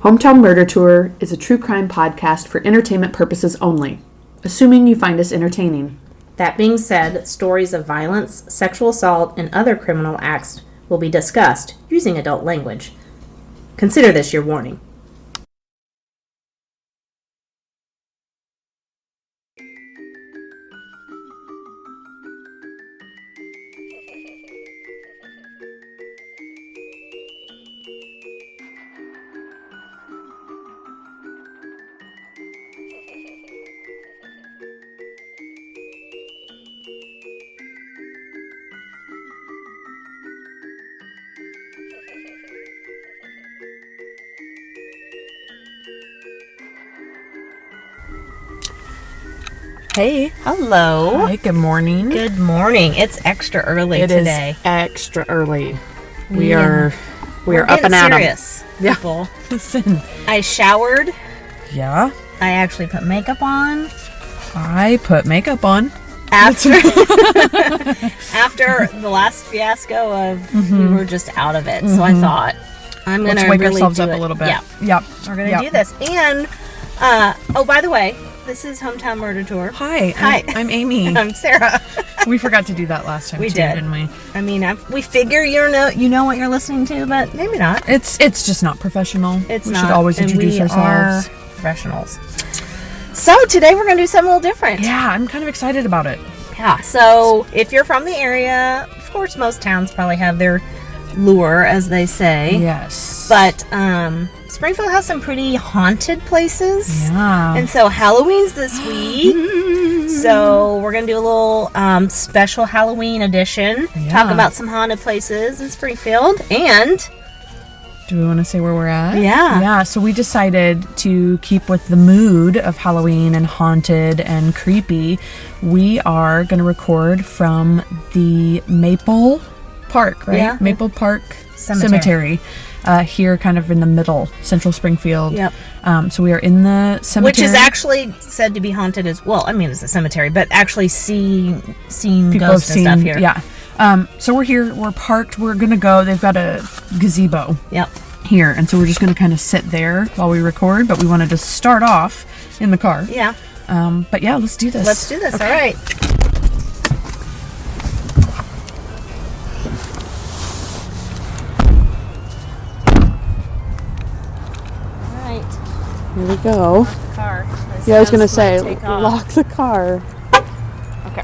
Hometown Murder Tour is a true crime podcast for entertainment purposes only, assuming you find us entertaining. That being said, stories of violence, sexual assault, and other criminal acts will be discussed using adult language. Consider this your warning. Hey. Hello. Hi, good morning. Good morning. It's extra early today. It is extra early. We are up and at 'em. Serious, people. Yeah. Listen. I showered. Yeah. I actually put makeup on. I put makeup on. After the last fiasco of we were just out of it. So I thought I'm going to wake really ourselves do up it. a little bit. Yeah. Yep. We're going to do this. And oh, by the way, this is Hometown Murder Tour. Hi. I'm Amy. I'm Sarah. We forgot to do that last time. We too, did. Didn't we? I mean, we figure you know what you're listening to, but maybe not. It's just not professional. It's we not. should always introduce we ourselves. Are professionals. So today we're going to do something a little different. Yeah, I'm kind of excited about it. Yeah. So if you're from the area, of course, most towns probably have their lure, as they say. Yes. But Springfield has some pretty haunted places. Yeah. And so Halloween's this week. So we're going to do a little special Halloween edition. Yeah. Talk about some haunted places in Springfield. And do we want to say where we're at? Yeah. Yeah, so we decided to keep with the mood of Halloween and haunted and creepy. We are going to record from the Maple Park, right? Yeah. Maple Park Cemetery. Here kind of in the middle, central Springfield. Yep. So we are in the cemetery. Which is actually said to be haunted as well. I mean, it's a cemetery, but actually seeing ghosts and stuff here. Yeah. So we're here, we're parked, we're going to go. They've got a gazebo. Yep. Here, and so we're just going to kind of sit there while we record, but we wanted to start off in the car. Yeah. But yeah, let's do this. Let's do this. Okay. All right. Here we go. Car. Yeah, I was going to say, lock the car. Okay.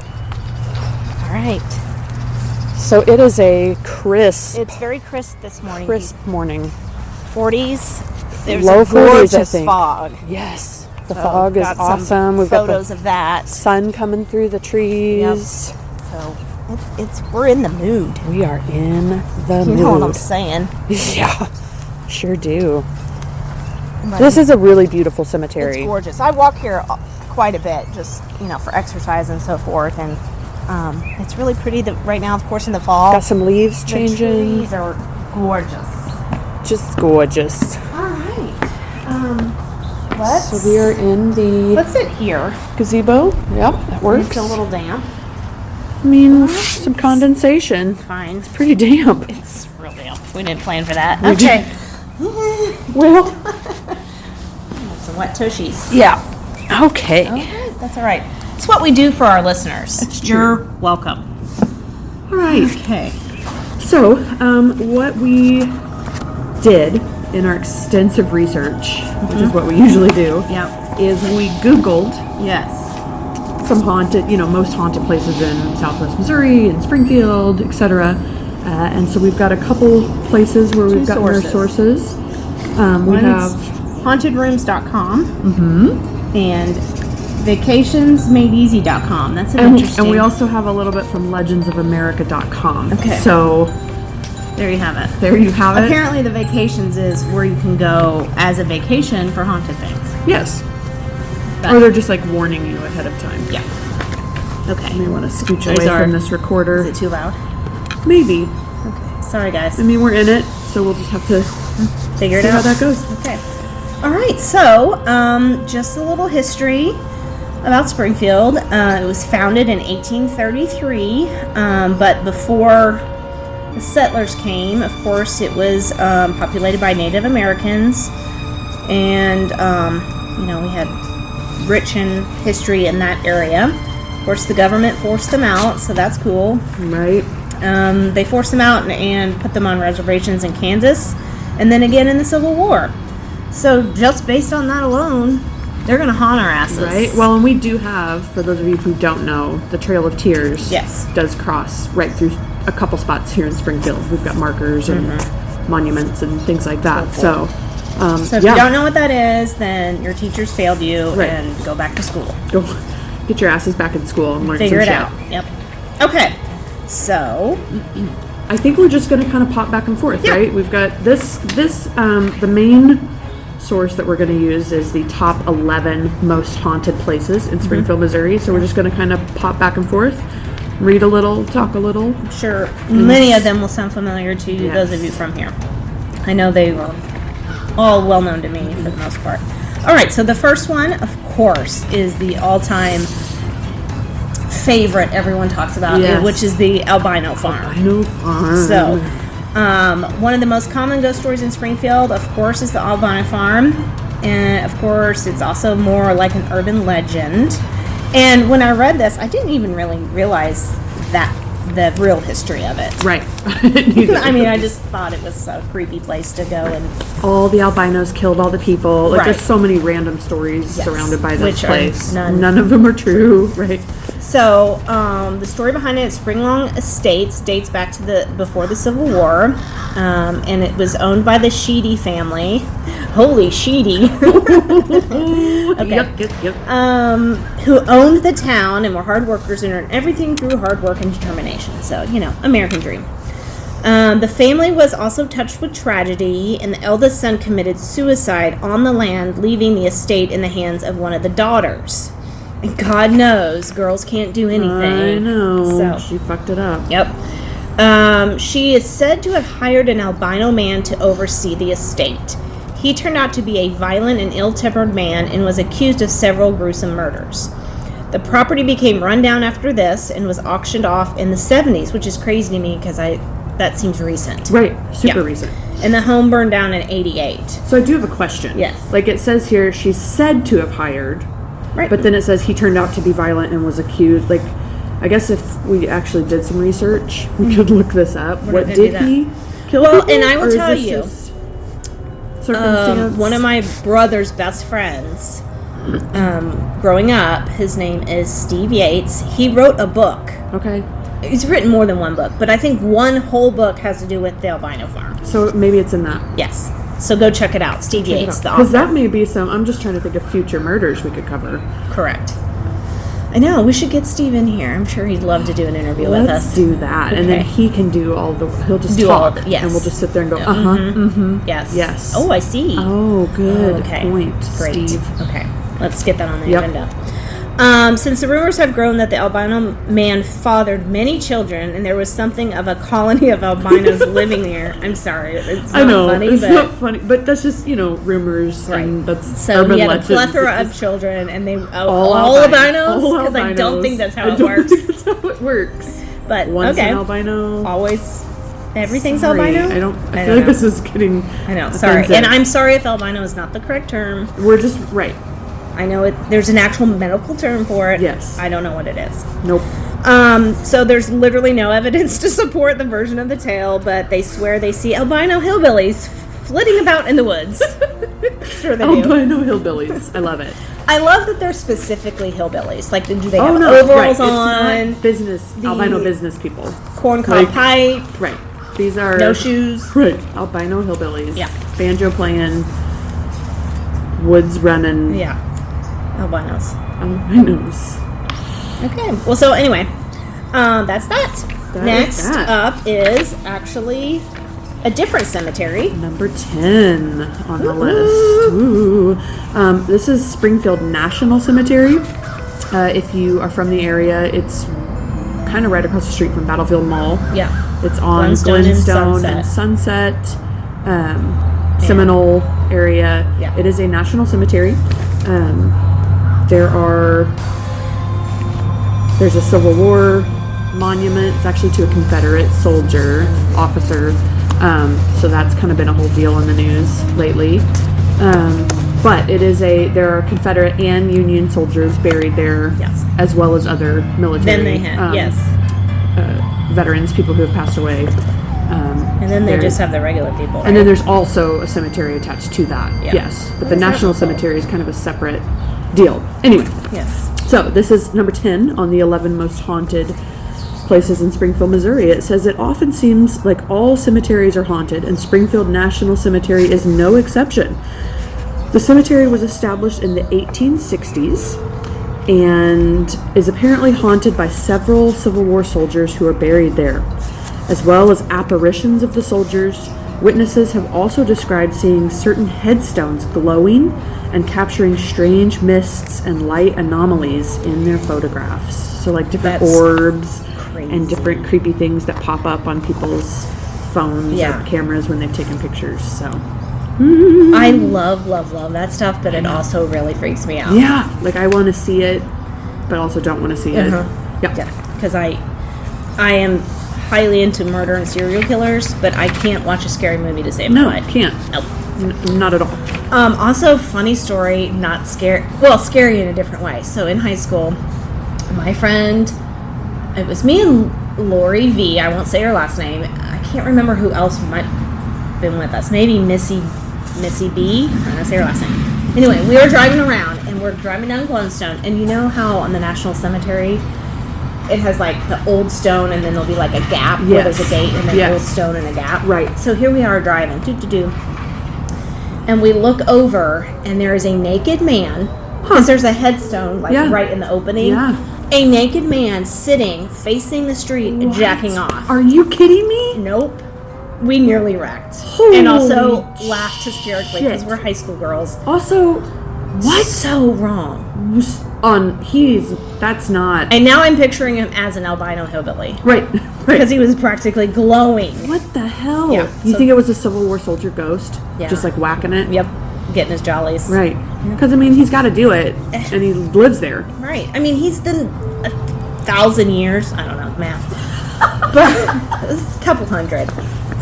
All right. So it is a crisp. It's very crisp this morning. Crisp morning. 40s. There's Low a 40s, gorgeous I think. fog. Yes. The fog is awesome. We've got photos of that. Sun coming through the trees. Yep. So we're in the mood. We are in the mood. You know what I'm saying? Yeah. Sure do. This is a really beautiful cemetery. It's gorgeous. I walk here quite a bit, just for exercise and so forth, and it's really pretty. Right now, of course, in the fall, got some leaves changing. The trees are gorgeous. Just gorgeous. All right. So we are in the. Let's sit here. Gazebo. Yep, that works. It's a little damp. I mean, some condensation. Fine. It's pretty damp. It's real damp. We didn't plan for that. We Okay. Well. Some wet tushies. Yeah. Okay. Okay, that's all right. It's what we do for our listeners. That's true. You're welcome. All right. Okay. So, what we did in our extensive research, which is what we usually do, is we Googled some haunted, most haunted places in Southwest Missouri and Springfield, etc. And so we've got a couple places where we've got our sources. We have hauntedrooms.com and vacationsmadeeasy.com. That's interesting. And we also have a little bit from legendsofamerica.com. Okay. So there you have it. there you have it. Apparently the vacations is where you can go as a vacation for haunted things. Yes. But, Or they're just like warning you ahead of time. Yeah. Okay. You may want to scooch away from this recorder. Is it too loud? Maybe. Okay. Sorry, guys. I mean, we're in it, so we'll just have to figure it see out. how that goes. Okay. All right. So, just a little history about Springfield. It was founded in 1833, but before the settlers came, of course, it was populated by Native Americans. And, we had rich in history in that area. Of course, the government forced them out, so that's cool. Right. They forced them out and put them on reservations in Kansas, and then again in the Civil War. So just based on that alone, they're going to haunt our asses. Right. Well, and we do have, for those of you who don't know, the Trail of Tears. Yes. Does cross right through a couple spots here in Springfield. We've got markers and monuments and things like that. So if you don't know what that is, then your teachers failed you, and go back to school. Go get your asses back in school and learn Figure some it shit. out. Yep. Okay. So I think we're just going to kind of pop back and forth, right? We've got the main source that we're going to use is the top 11 most haunted places in Springfield, Missouri. So we're just going to kind of pop back and forth, read a little, talk a little. I'm sure many of them will sound familiar to you, those of you from here. I know they were all well known to me for the most part. All right, so the first one, of course, is the all-time favorite everyone talks about, which is the Albino Farm. Albino Farm. So, one of the most common ghost stories in Springfield, of course, is the Albino Farm. And, of course, it's also more like an urban legend. And when I read this, I didn't even really realize that the real history of it. Right. I mean, I just thought it was a creepy place to go. And all the albinos killed all the people. Like, there's so many random stories surrounded by this place. None of them are true. Right. So, the story behind it is Springlong Estates dates back to before the Civil War, and it was owned by the Sheedy family. Holy Sheedy! Okay. Yep. Who owned the town and were hard workers and earned everything through hard work and determination. So, American dream. The family was also touched with tragedy, and the eldest son committed suicide on the land, leaving the estate in the hands of one of the daughters. And God knows, girls can't do anything. I know. So she fucked it up. Yep. She is said to have hired an albino man to oversee the estate. He turned out to be a violent and ill-tempered man and was accused of several gruesome murders. The property became run down after this and was auctioned off in the 70s, which is crazy to me because that seems recent. Right. Super recent. And the home burned down in 88. So I do have a question. Yes. Like it says here, she's said to have hired. Right. But then it says he turned out to be violent and was accused. Like, I guess if we actually did some research, we could look this up. What did he kill? Well, people, and I will tell you, circumstance? one of my brother's best friends, growing up, his name is Steve Yates. He wrote a book. Okay. He's written more than one book, but I think one whole book has to do with the Albino Farm. So maybe it's in that. Yes. So go check it out. Steve Yates, the author. Because that may be I'm just trying to think of future murders we could cover. Correct. I know. We should get Steve in here. I'm sure he'd love to do an interview with us. Let's do that. Okay. And then he can do he'll just talk. Yes. And we'll just sit there and go, Yes. Yes. Oh, I see. Oh, good point, Great. Steve. Okay. Let's get that on the agenda. Since the rumors have grown that the albino man fathered many children and there was something of a colony of albinos living there. I'm sorry. It's not funny. It's not funny. But that's just, rumors. Right. And that's so urban he had legends. a plethora of children and they all albinos? Because I don't think that's how it works. That's how it works. But, Once an albino. Always. Everything's albino? I feel like this is getting. I know. Sorry. And I'm sorry if albino is not the correct term. We're just. Right. I know there's an actual medical term for it. Yes. I don't know what it is. Nope. So there's literally no evidence to support the version of the tale, but they swear they see albino hillbillies flitting about in the woods. Sure they do. Albino hillbillies. I love it. I love that they're specifically hillbillies. Like, do they have overalls on? It's not albino business people. Corncob pipe. Right. These are... No shoes. Right. Albino hillbillies. Yeah. Banjo playing. Woods running. Yeah. Albinos. Okay. Well, so anyway, that's that. Next up is actually a different cemetery. Number 10 on the list. Ooh. This is Springfield National Cemetery. If you are from the area, it's kind of right across the street from Battlefield Mall. Yeah. It's on Glenstone and Sunset. Seminole area. Yeah. It is a national cemetery. There's a Civil War monument. It's actually to a Confederate soldier, officer. So that's kind of been a whole deal in the news lately. But there are Confederate and Union soldiers buried there, Yes. as well as other military. Then they had, yes. Veterans, people who have passed away. And then they just have the regular people. And then there's also a cemetery attached to that. Yeah. Yes. But the National Cemetery is kind of a separate deal. Anyway. Yes. So this is number 10 on the 11 most haunted places in Springfield, Missouri. It says it often seems like all cemeteries are haunted, and Springfield National Cemetery is no exception. The cemetery was established in the 1860s and is apparently haunted by several Civil War soldiers who are buried there, as well as apparitions of the soldiers. Witnesses have also described seeing certain headstones glowing and capturing strange mists and light anomalies in their photographs. So like different orbs and different creepy things that pop up on people's phones or cameras when they've taken pictures. So I love that stuff, but it also really freaks me out. yeah, like I want to see it, but also don't want to see it. Yeah, because I am highly into murder and serial killers, but I can't watch a scary movie to save my life. No, can't. Nope. Not at all. Also, funny story, not scary. Well, scary in a different way. So in high school, my friend, it was me and Lori V. I won't say her last name. I can't remember who else might have been with us. Maybe Missy B. I'm gonna say her last name. Anyway, we were driving around, and we're driving down Glowstone, and you know how on the National Cemetery it has like the old stone, and then there'll be like a gap where there's a gate, and then old stone and a gap. Right. So here we are driving, and we look over, and there is a naked man, because there's a headstone like right in the opening. Yeah. A naked man sitting, facing the street, jacking off. Are you kidding me? Nope. We nearly wrecked. Holy and also laughed hysterically because we're high school girls. Also, what? So wrong. That's not. And now I'm picturing him as an albino hillbilly. Right. Because he was practically glowing. What the hell? Yeah. You think it was a Civil War soldier ghost? Yeah. Just like whacking it? Yep. Getting his jollies. Right. Because, I mean, he's got to do it. And he lives there. Right. I mean, he's been 1,000 years. I don't know, math. But it's a couple hundred.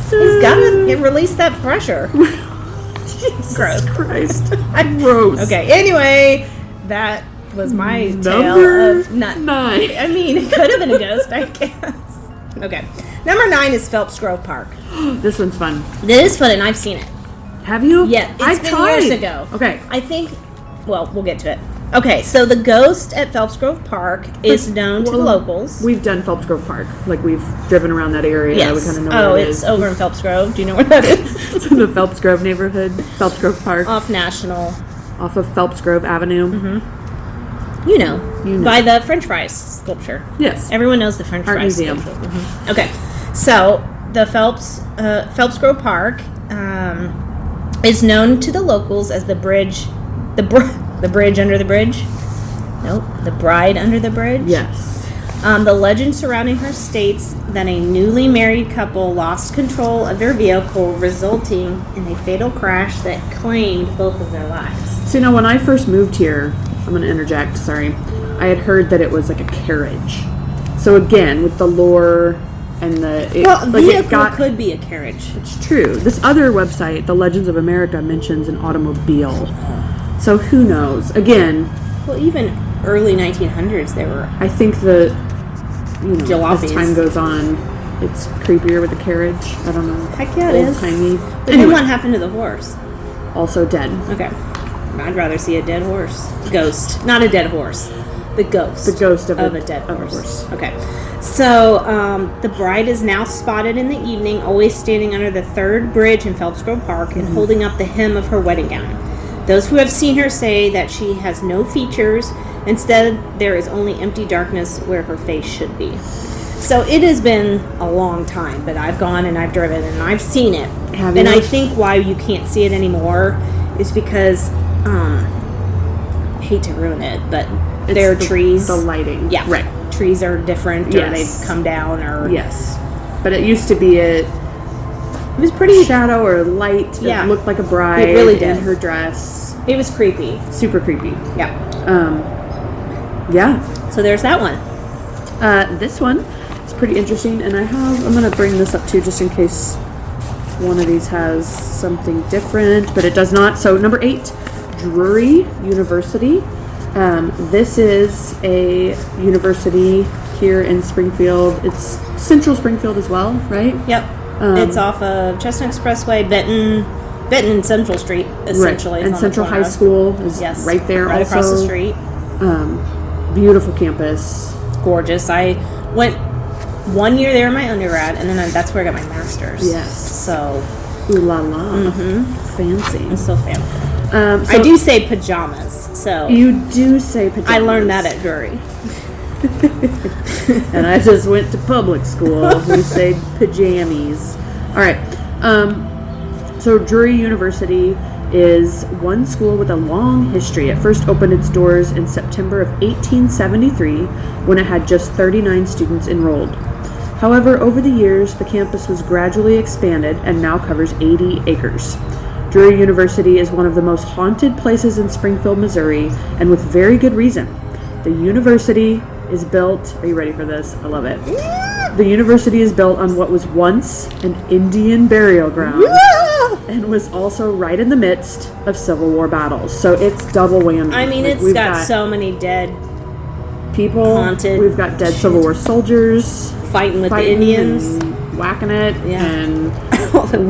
He's got to release that pressure. Jesus Christ. Gross. Okay, anyway, that was my tale of... 9. I mean, it could have been a ghost, I guess. Okay. Number 9 is Phelps Grove Park. This one's fun. It is fun, and I've seen it. Have you? Yeah, it's been years ago. Okay. I think... Well, we'll get to it. Okay, so the ghost at Phelps Grove Park is known to the locals. We've done Phelps Grove Park. Like, we've driven around that area. Yes. We kind of know where it is. It's over in Phelps Grove. Do you know where that is? It's in the Phelps Grove neighborhood. Phelps Grove Park. Off National. Off of Phelps Grove Avenue. Mm-hmm. You know. By the French fries sculpture. Yes. Everyone knows the French Art fries Museum. sculpture. Mm-hmm. Okay, so the Phelps Grove Park is known to the locals as the bridge, the bridge under the bridge. Nope, the bride under the bridge. Yes. The legend surrounding her states that a newly married couple lost control of their vehicle, resulting in a fatal crash that claimed both of their lives. So, when I first moved here, I'm going to interject, sorry, I had heard that it was like a carriage. So, again, with the lore and the... vehicle could be a carriage. It's true. This other website, The Legends of America, mentions an automobile. So, who knows? Again... Well, even early 1900s, there were... I think as time goes on, it's creepier with the carriage. I don't know. Heck yeah, it is. Old-timey. But then what happened to the horse? Also dead. Okay. I'd rather see a dead horse. Ghost. Not a dead horse. The ghost. The ghost of a dead horse. Okay. So, the bride is now spotted in the evening, always standing under the third bridge in Phelps Grove Park and holding up the hem of her wedding gown. Those who have seen her say that she has no features. Instead, there is only empty darkness where her face should be. So it has been a long time, but I've gone and I've driven and I've seen it. Have you? And I think why you can't see it anymore is because, I hate to ruin it, but there are trees. The lighting. Yeah. Right. Trees are different or they've come down or... Yes. But it used to be it was pretty shadow or light. Yeah. It looked like a bride. It really did. In her dress. It was creepy. Super creepy. Yeah. Yeah. So there's that one. This one is pretty interesting, and I'm going to bring this up too, just in case one of these has something different, but it does not. So number 8, Drury University. This is a university here in Springfield. It's Central Springfield as well, right? Yep. It's off of Chestnut Expressway, Benton and Central Street, essentially. Right. And Central High School is right there right also. Across the street. Beautiful campus. Gorgeous. I went 1 year there in my undergrad, and then that's where I got my master's. Yes. So. Ooh la la. Fancy. It's so fancy. So I do say pajamas, so. You do say pajamas. I learned that at Drury. And I just went to public school. We say pajamas. All right. So Drury University is one school with a long history. It first opened its doors in September of 1873 when it had just 39 students enrolled. However, over the years, the campus was gradually expanded and now covers 80 acres. Drury University is one of the most haunted places in Springfield, Missouri, and with very good reason. The university is built, are you ready for this? I love it. The university is built on what was once an Indian burial ground and was also right in the midst of Civil War battles. So it's double whammy. I mean, it's got so many dead people. Haunted. We've got dead Civil War soldiers. Fighting with the Indians. And whacking it. Yeah. And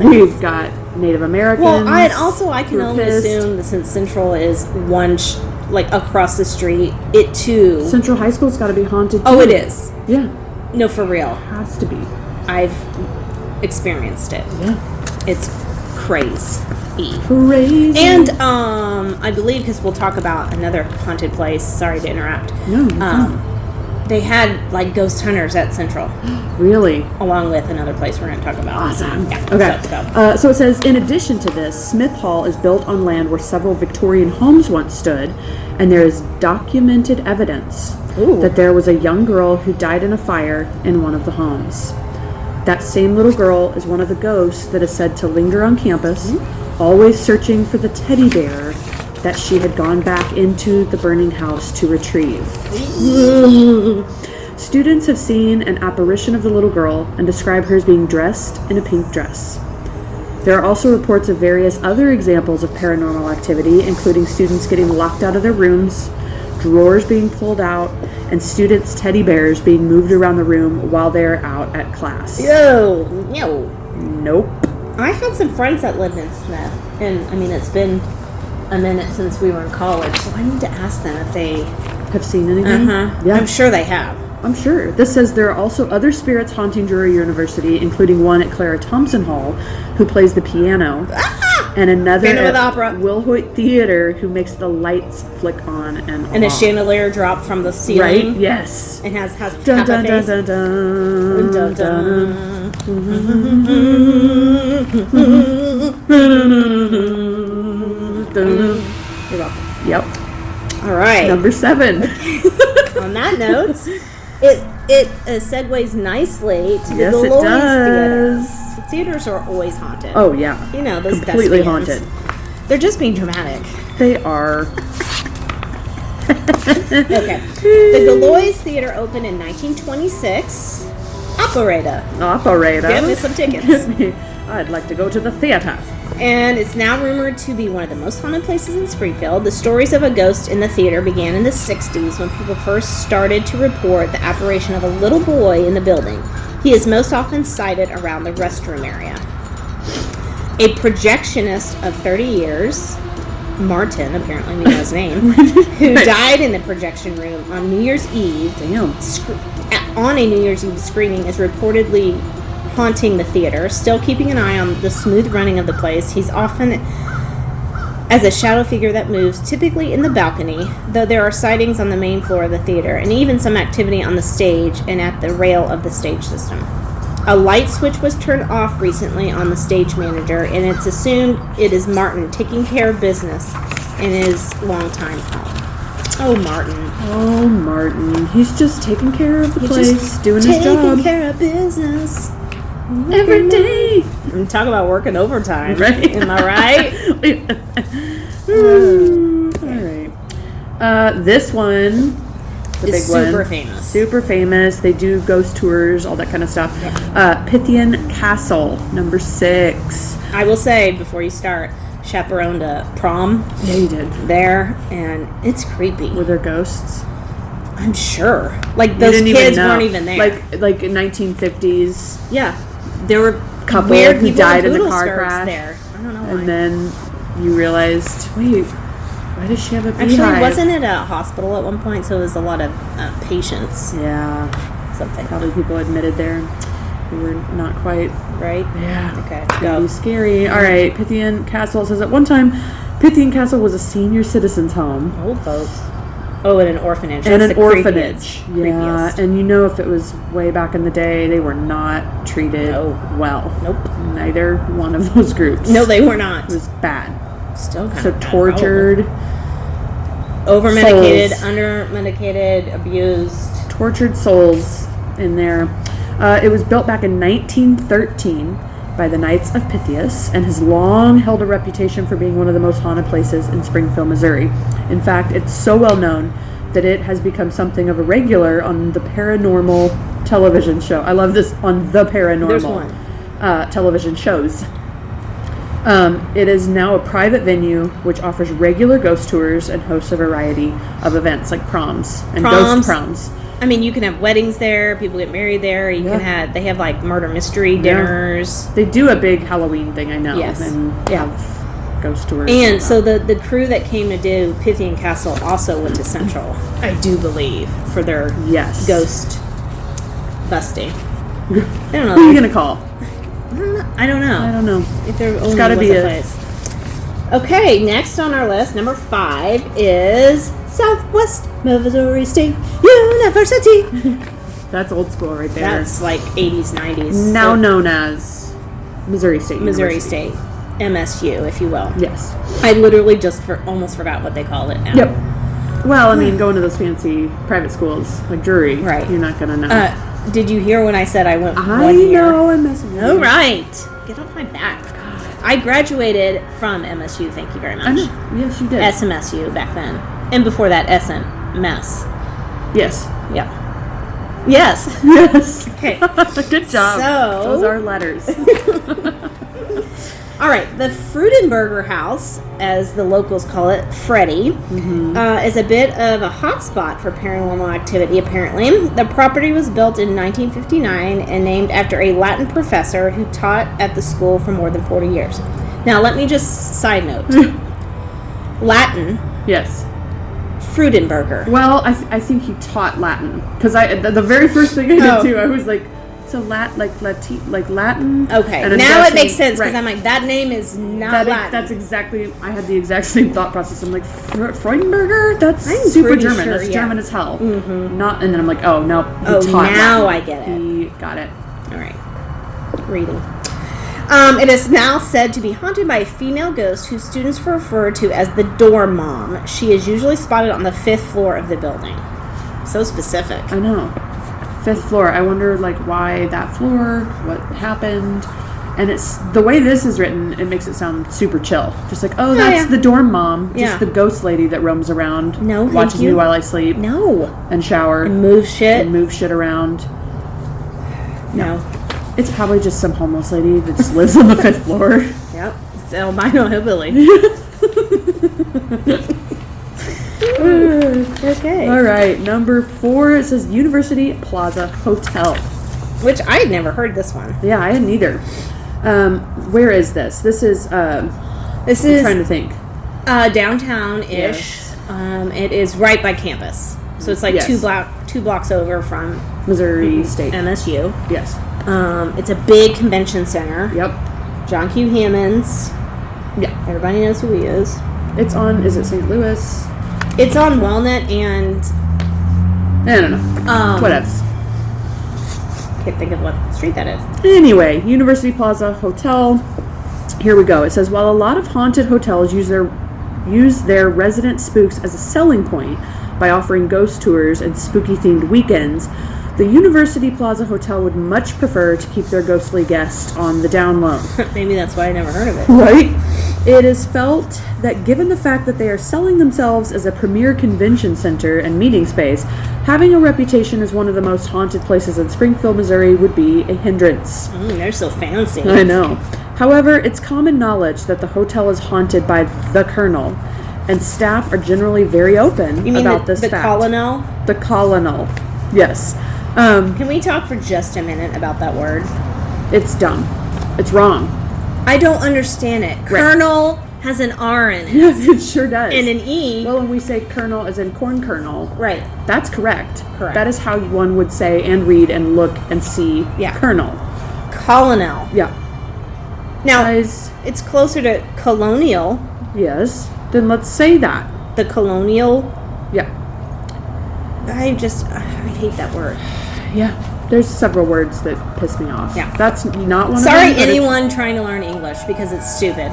we've got Native Americans. Well, I can only assume that since Central is like across the street, it too. Central High School's got to be haunted too. Oh, it is. Yeah. No, for real. Has to be. I've experienced it. Yeah. It's crazy. And I believe, because we'll talk about another haunted place. Sorry to interrupt. No. They had like ghost hunters at Central. Really? Along with another place we're going to talk about. Awesome. Yeah. Okay. So it says, in addition to this, Smith Hall is built on land where several Victorian homes once stood, and there is documented evidence that there was a young girl who died in a fire in one of the homes. That same little girl is one of the ghosts that is said to linger on campus, always searching for the teddy bear that she had gone back into the burning house to retrieve. Students have seen an apparition of the little girl and describe her as being dressed in a pink dress. There are also reports of various other examples of paranormal activity, including students getting locked out of their rooms, drawers being pulled out, and students' teddy bears being moved around the room while they're out at class. Nope. I had some friends that lived in Smith, and I mean, it's been a minute since we were in college, so I need to ask them if they have seen anything. Yeah. I'm sure they have. I'm sure. This says there are also other spirits haunting Drury University, including one at Clara Thompson Hall, who plays the piano, and another at Will Hoyt Theater, who makes the lights flick on and off. And a chandelier drop from the ceiling. Right? Yes. And has dun, half dun, a face. Dun, dun, dun, dun, dun. You're welcome. Yep. All right. Number 7. On that note, it segues nicely to the Yes, it does. Theater. The theaters are always haunted. Oh, yeah. You know, those completely thespians. haunted. They're just being dramatic. They are. Okay. The Galois Theater opened in 1926. Operator. Get me some tickets. I'd like to go to the theater. And it's now rumored to be one of the most haunted places in Springfield. The stories of a ghost in the theater began in the 60s when people first started to report the apparition of a little boy in the building. He is most often sighted around the restroom area. A projectionist of 30 years, Martin, apparently we know his name, who died in the projection room on New Year's Eve. On a New Year's Eve screening is reportedly haunting the theater, still keeping an eye on the smooth running of the place. He's often as a shadow figure that moves, typically in the balcony, though there are sightings on the main floor of the theater, and even some activity on the stage and at the rail of the stage system. A light switch was turned off recently on the stage manager, and it's assumed it is Martin taking care of business in his longtime home. Oh, Martin. Oh, Martin. He's just taking care of the place, doing his job. Taking care of business. Every day. I'm talking about working overtime. Right. Am I right? All right. This one is a big super one. Famous. Super famous. They do ghost tours, all that kind of stuff. Yeah. Pythian Castle, number 6. I will say, before you start, chaperoned a prom. Yeah, you did. There, and it's creepy. Were there ghosts? I'm sure. Like, those kids weren't even there. Like in 1950s. Yeah. There were couple weird who people died in in the car skirts crash. there. I don't know why. And then you realized, wait, why does she have a beehive? Actually, wasn't it a hospital at one point? So it was a lot of patients. Yeah. Something. Probably people admitted there who were not quite. Right? Yeah. Okay. It's going to be scary. All right. Pythian Castle says at one time, Pythian Castle was a senior citizen's home. Old folks. Oh, and an orphanage. And That's an orphanage. Yeah. Creepiest. And you know, if it was way back in the day, they were not treated well. Nope. Neither one of those groups. No, they were not. It was bad. Still kind So of bad, tortured. Over-medicated, souls. under-medicated, abused. Tortured souls in there. It was built back in 1913 by the Knights of Pythias and has long held a reputation for being one of the most haunted places in Springfield, Missouri. In fact, it's so well known that it has become something of a regular on the paranormal television show. I love this, on the paranormal There's one. Television shows. It is now a private venue which offers regular ghost tours and hosts a variety of events like proms and ghost proms. I mean, you can have weddings there. People get married there. You can have. They have like murder mystery dinners. They do a big Halloween thing, I know. Yes. And have ghost tours. And so the crew that came to do Pythian Castle also went to Central, I do believe, for their ghost busting. I don't know. Who are you gonna call? I don't know. If there only gotta was be a place. Okay, next on our list, number 5 is Southwest Missouri State University. That's old school right there. That's like 80s, 90s. Now known as Missouri State Missouri University. State. MSU, if you will. Yes. I literally just almost forgot what they call it now. Yep. Well, I mean, going to those fancy private schools like Drury, right? You're not gonna know. Did you hear when I said I went 1 year? I know, I'm messing with you. All right. Get off my back. I graduated from MSU, thank you very much. I know. Yes, you did. SMSU back then. And before that, SMS. Yes. Yeah. Yes. Yes. Okay. Good job. So, those are letters. All right. The Frudenberger House, as the locals call it, Freddy, is a bit of a hotspot for paranormal activity, apparently. The property was built in 1959 and named after a Latin professor who taught at the school for more than 40 years. Now, let me just side note. Latin. Yes. Frudenberger. Well, I think he taught Latin because the very first thing I did too, I was like, so Latin. Okay, and now it makes sense because I'm like, that name is not Latin. That's exactly. I had the exact same thought process. I'm like, Freudenberger. That's I'm super pretty German. sure, That's German as hell. Mm-hmm. Not, and then I'm like, oh no, he taught now Latin. I get it. He got it. All right, reading. It is now said to be haunted by a female ghost whose students refer to as the Door Mom. She is usually spotted on the 5th floor of the building. So specific. I know. 5th floor. I wonder, like, why that floor? What happened? And it's the way this is written. It makes it sound super chill. Just like, oh, that's the dorm mom. Just the ghost lady that roams around. No, watches me while I sleep. No. And shower. And move shit. And move shit around. No. It's probably just some homeless lady that just lives on the 5th floor. Yep. It's albino hillbilly. Okay. All right. Number 4, it says University Plaza Hotel. Which I had never heard this one. Yeah, I hadn't either. Where is this? This is I'm trying to think. Downtown-ish. Yes. It is right by campus. So it's like 2 blocks over from Missouri State. MSU. Yes. It's a big convention center. Yep. John Q. Hammonds. Yeah. Everybody knows who he is. It's on, is it St. Louis? It's on Walnut and... I don't know. Whatever. Can't think of what street that is. Anyway, University Plaza Hotel. Here we go. It says, while a lot of haunted hotels use their resident spooks as a selling point by offering ghost tours and spooky-themed weekends, the University Plaza Hotel would much prefer to keep their ghostly guests on the down low. Maybe that's why I never heard of it. Right? It is felt that given the fact that they are selling themselves as a premier convention center and meeting space, having a reputation as one of the most haunted places in Springfield, Missouri would be a hindrance. They're so fancy. I know. However, it's common knowledge that the hotel is haunted by the Colonel, and staff are generally very open about this fact. The colonel? The colonel. Yes. Can we talk for just a minute about that word? It's dumb. It's wrong. I don't understand it. Right. Colonel has an R in it. Yes, it sure does. And an E. Well, when we say colonel as in corn kernel. Right. That's correct. Correct. That is how one would say and read and look and see colonel. Colonel. Yeah. Now, it's closer to colonial. Yes. Then let's say that. The colonial. Yeah. I hate that word. Yeah. There's several words that piss me off. Yeah. That's not one of them. Sorry, anyone trying to learn English because it's stupid.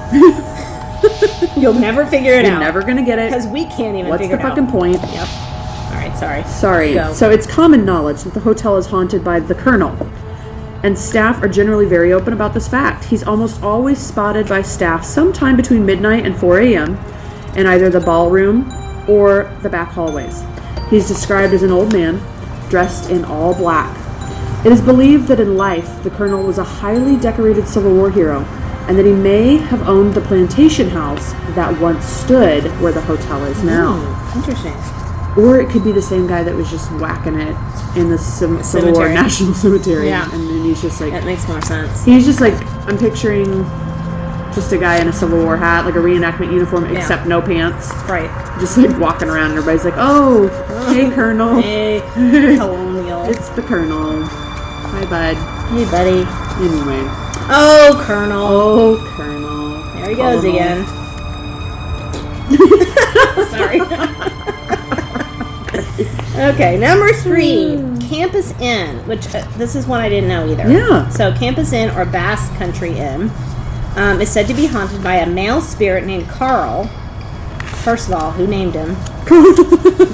You'll never figure it out. You're never going to get it. Because we can't even figure it out. What's the fucking point? Yep. All right, sorry. Sorry. Go. So it's common knowledge that the hotel is haunted by the Colonel. And staff are generally very open about this fact. He's almost always spotted by staff sometime between midnight and 4 a.m. in either the ballroom or the back hallways. He's described as an old man, dressed in all black. It is believed that in life, the Colonel was a highly decorated Civil War hero, and that he may have owned the plantation house that once stood where the hotel is now. Interesting. Or it could be the same guy that was just whacking it in the Civil War National Cemetery. Yeah. And then he's just like... That makes more sense. He's just like, I'm picturing just a guy in a Civil War hat, like a reenactment uniform, except no pants. Right. Just like walking around and everybody's like, oh, hey, Colonel. Hey, colonial. It's the Colonel. Hi, bud. Hey, buddy. Anyway. Oh, Colonel. Oh, Colonel. There he goes again. Sorry. Okay, number 3, Campus Inn, which this is one I didn't know either. Yeah. So Campus Inn, or Bass Country Inn, is said to be haunted by a male spirit named Carl. First of all, who named him?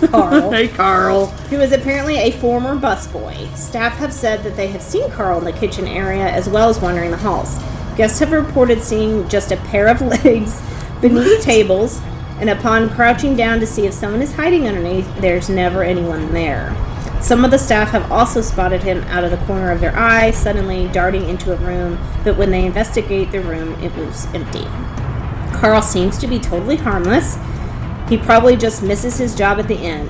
Carl. Hey, Carl. Who is apparently a former busboy. Staff have said that they have seen Carl in the kitchen area as well as wandering the halls. Guests have reported seeing just a pair of legs beneath tables, and upon crouching down to see if someone is hiding underneath, there's never anyone there. Some of the staff have also spotted him out of the corner of their eye, suddenly darting into a room, but when they investigate the room, it was empty. Carl seems to be totally harmless. He probably just misses his job at the inn.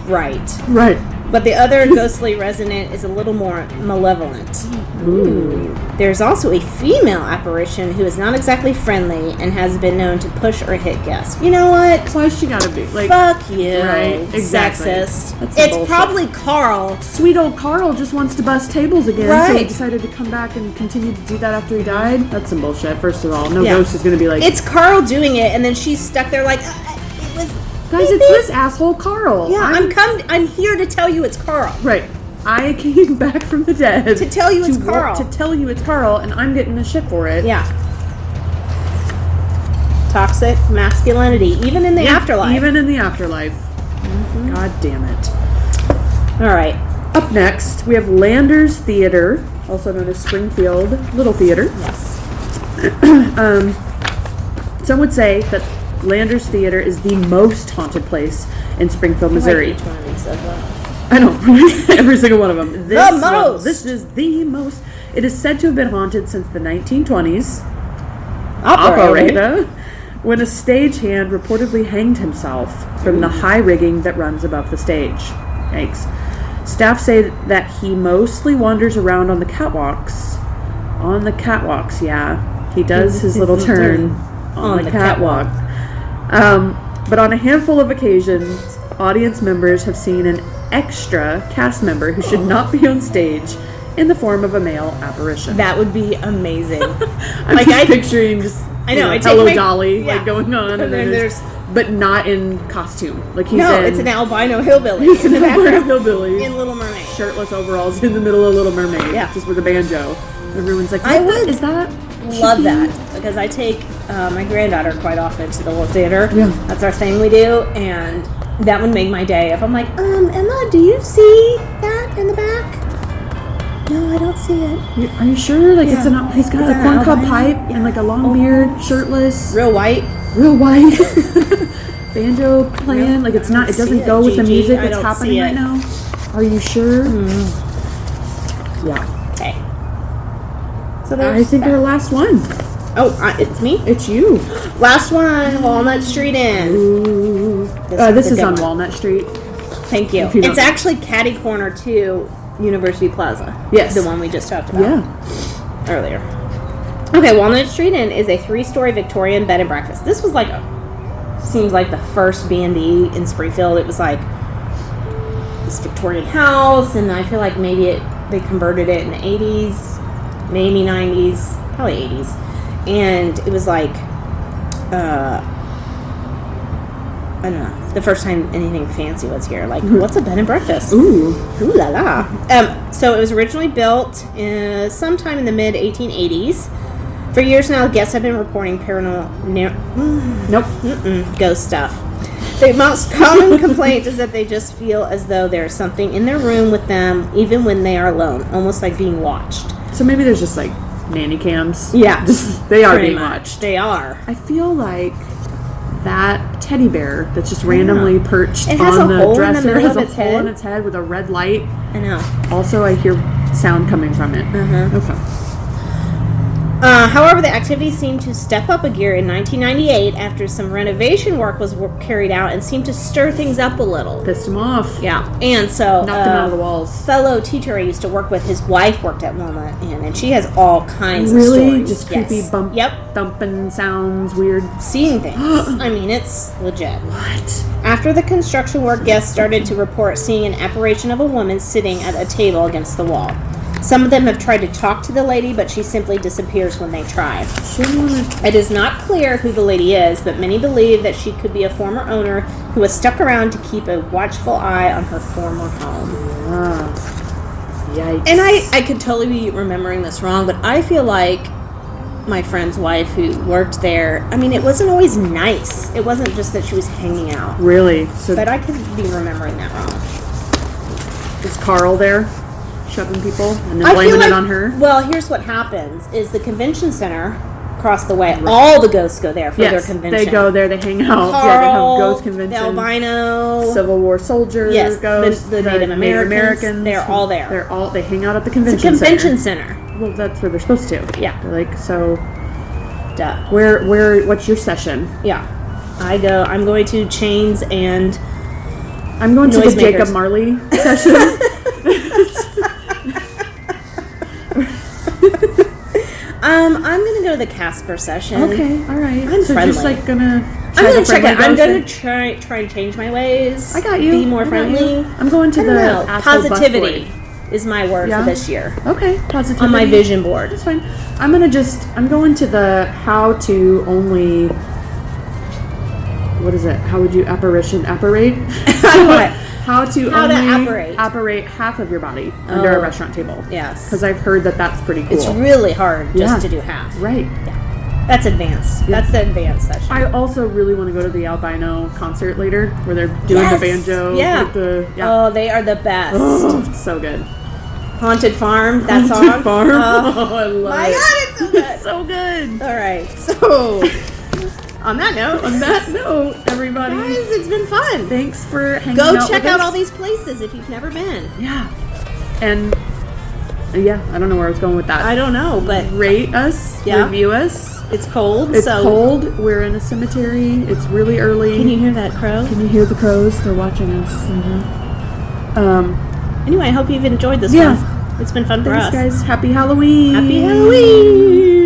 Right. Right. But the other ghostly resident is a little more malevolent. Ooh. There's also a female apparition who is not exactly friendly and has been known to push or hit guests. You know what? Why she gotta be? Like, fuck you. Right. Exactly. Sexist. That's it's bullshit. probably Carl. Sweet old Carl just wants to bust tables again, right. So he decided to come back and continue to do that after he died. That's some bullshit, first of all. No ghost is gonna be like... It's Carl doing it, and then she's stuck there like... it was... Guys, it's this asshole Carl. Yeah, I'm here to tell you it's Carl. Right. I came back from the dead to tell you it's Carl. To tell you it's Carl, and I'm getting the shit for it. Yeah. Toxic masculinity, even in the afterlife. Even in the afterlife. Mm-hmm. God damn it. All right. Up next, we have Landers Theater, also known as Springfield Little Theater. Yes. Some would say that Landers Theater is the most haunted place in Springfield, Missouri. Each one of these says that. I know. Every single one of them. This is the most. It is said to have been haunted since the 1920s. Operator. When a stagehand reportedly hanged himself from the high rigging that runs above the stage. Yikes. Staff say that he mostly wanders around on the catwalks. On the catwalks, yeah. He does his little turn on the catwalk. But on a handful of occasions, audience members have seen an extra cast member who should not be on stage in the form of a male apparition. That would be amazing. I'm just picturing just Hello Dolly like going on, and then there's but not in costume. Like it's an albino hillbilly. It's an albino hillbilly in Little Mermaid, shirtless overalls in the middle of Little Mermaid. Yeah, just with a banjo. Everyone's like, "What is that?" Love that because I take my granddaughter quite often to the Little Theater. Yeah, that's our thing we do, and that would make my day if I'm like, Emma, do you see that in the back? No, I don't see it. Are you sure? Like he's got a corncob pipe and like a long beard, shirtless, real white, banjo playing. Like it doesn't go with the music that's happening right now. Are you sure? Yeah. Okay. So I think our last one. Oh, it's me? It's you. Last one, Walnut Street Inn. Ooh. This is on Walnut Street. Thank you. It's actually catty corner to University Plaza. Yes. The one we just talked about. Yeah. Earlier. Okay, Walnut Street Inn is a 3-story Victorian bed and breakfast. This was seems like the first B&B in Springfield. It was like this Victorian house, and I feel like maybe they converted it in the 80s, maybe 90s, probably 80s. And it was like, I don't know, the first time anything fancy was here. Like, what's a bed and breakfast? Ooh la la. So it was originally built sometime in the mid 1880s. For years now, guests have been reporting ghost stuff. The most common complaint is that they just feel as though there's something in their room with them, even when they are alone, almost like being watched. So maybe there's just like nanny cams. Yeah, they are being watched. They are. I feel like that teddy bear that's just randomly perched it has on a the hole dresser in the middle has of a its hole head. in its head with a red light. I know. Also, I hear sound coming from it. Okay. However, the activity seemed to step up a gear in 1998 after some renovation work was carried out and seemed to stir things up a little. Pissed him off. Yeah, and so knocked him out of the walls. Fellow teacher I used to work with, his wife worked at Walnut Inn, and she has all kinds of really stories. just creepy thumping sounds, weird seeing things. I mean, it's legit. What? After the construction work, guests started to report seeing an apparition of a woman sitting at a table against the wall. Some of them have tried to talk to the lady, but she simply disappears when they try. It is not clear who the lady is, but many believe that she could be a former owner who has stuck around to keep a watchful eye on her former home. Yikes. And I could totally be remembering this wrong, but I feel like my friend's wife who worked there, I mean, it wasn't always nice. It wasn't just that she was hanging out. Really? But I could be remembering that wrong. Is Carl there? Shoving people and then blaming it on her? Well, here's what happens is the convention center across the way, all the ghosts go there for their convention. They go there, they hang out. Carl, they have ghost convention. The albino, Civil War soldier ghosts, the Native Americans. They're all there. They hang out at the convention center. It's a convention center. Well, that's where they're supposed to. Yeah. They're like, so duh. What's your session? Yeah. I'm going to chains and I'm going to the Jacob Marley session. I'm gonna go to the Casper session. Okay, all right. I'm so friendly. Just like gonna. I'm gonna check it. I'm gonna try and change my ways. I got you. Be more friendly. I'm going to the positivity is my word for this year. Okay, positivity on my vision board. That's fine. I'm going to the how to only. What is it? How would you apparate? How to apparate half of your body under a restaurant table. Yes. Because I've heard that that's pretty cool. It's really hard just to do half. Right. Yeah. That's advanced. Yeah. That's the advanced session. I also really want to go to the albino concert later where they're doing the banjo. Yeah. Oh, they are the best. Oh, it's so good. Haunted Farm, that song. Haunted Farm. Oh, I love it. My God, it's so good. It's so good. All right. So... On that note, everybody, guys, it's been fun. Thanks for hanging out with us. Go check out all these places if you've never been. Yeah. And, I don't know where I was going with that. I don't know, but... Rate us. Yeah. Review us. It's cold. It's cold. We're in a cemetery. It's really early. Can you hear that crow? Can you hear the crows? They're watching us. Anyway, I hope you've enjoyed this one. It's been fun for us. Thanks, guys. Happy Halloween. Happy Halloween.